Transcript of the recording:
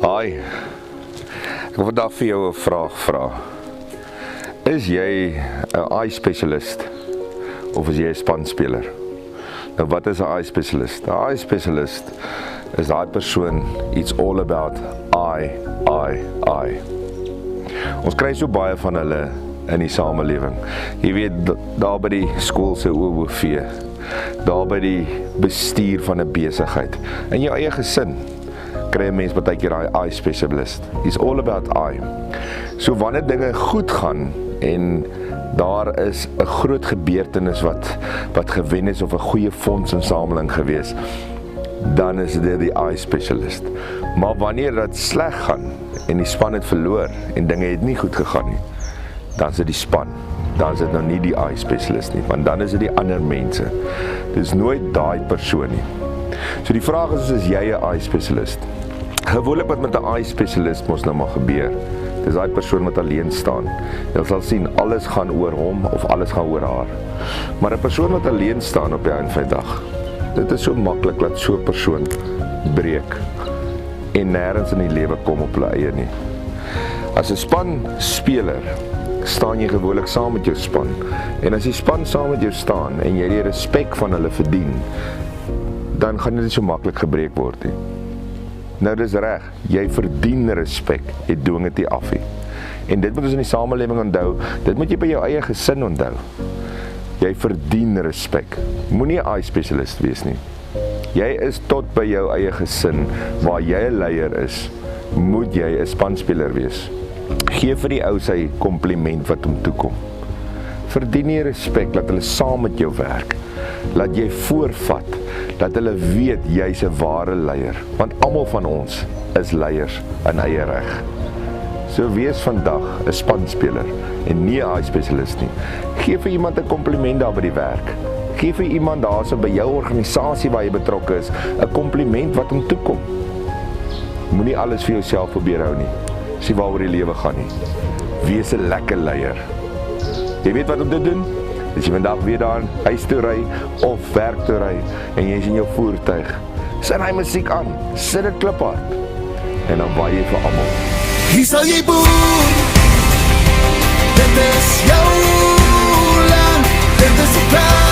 Hi, ek wil vandag vir jou 'n vraag vra. Is jy 'n eye specialist of is jy 'n spanspeler? Nou wat is 'n eye specialist? 'n Eye specialist is daai persoon, it's all about eye. Ons kry so baie van hulle in die samelewing. Jy weet, daar by die skool se OOV, daar by die bestuur van 'n besigheid, in jou eie gesin, kry 'n mens baie keer daai eye specialist. It's all about eye. So wanneer dinge goed gaan en daar is 'n groot gebeurtenis wat gewen is of 'n goeie fondsinsameling gewees, dan is dit die eye specialist. Maar wanneer dit sleg gaan en die span het verloor en dinge het nie goed gegaan nie, dan is dit die span. Dan is dit nou nie die eye specialist nie, want dan is dit die ander mense. Dit is nooit daai persoon nie. So die vraag is jy 'n eye specialist? Gewoonlik wat met 'n eye specialist mos nou maar gebeur, dis daai persoon wat alleen staan. Jy sal sien, alles gaan oor hom of alles gaan oor haar. Maar 'n persoon wat alleen staan op die einde van die dag, dit is so maklik dat so 'n persoon breek en nêrens in die lewe kom op hulle eie nie. As 'n spanspeler staan jy gewoonlik saam met jou span. En as die span saam met jou staan en jy die respek van hulle verdien, dan gaan dit nie so maklik gebreek word nie. Nou dis reg, jy verdien respek, jy dwing dit nie af nie. En dit moet ons in die samelewing onthou, dit moet jy by jou eie gesin onthou. Jy verdien respek. Moenie 'n eye specialist wees nie. Jy is tot by jou eie gesin, waar jy 'n leier is, moet jy 'n spanspeler wees. Geef vir die ou sy kompliment wat hom toekom. Verdien jy respek, dat hulle saam met jou werk. Laat jy voorvat, dat hulle weet jy's 'n ware leier. Want almal van ons is leiers in eie reg. So wees vandag 'n spanspeler en nie 'n eye specialist nie. Geef vir iemand 'n kompliment daar by die werk. Geef vir iemand daar so by jou organisasie waar jy betrokke is, 'n kompliment wat hom toekom. Moenie alles vir jouself probeer hou nie. Dis waaroor die lewe gaan nie. Wees 'n lekker leier. Jy weet wat om te doen? As jy vandag weer daar huis toe ry of werk toe ry en jy is in jou voertuig, sit hy musiek aan, sit dit kliphard en dan waai jy vir almal. Hier sal jy boer, dit is jou land, dit is die plaas.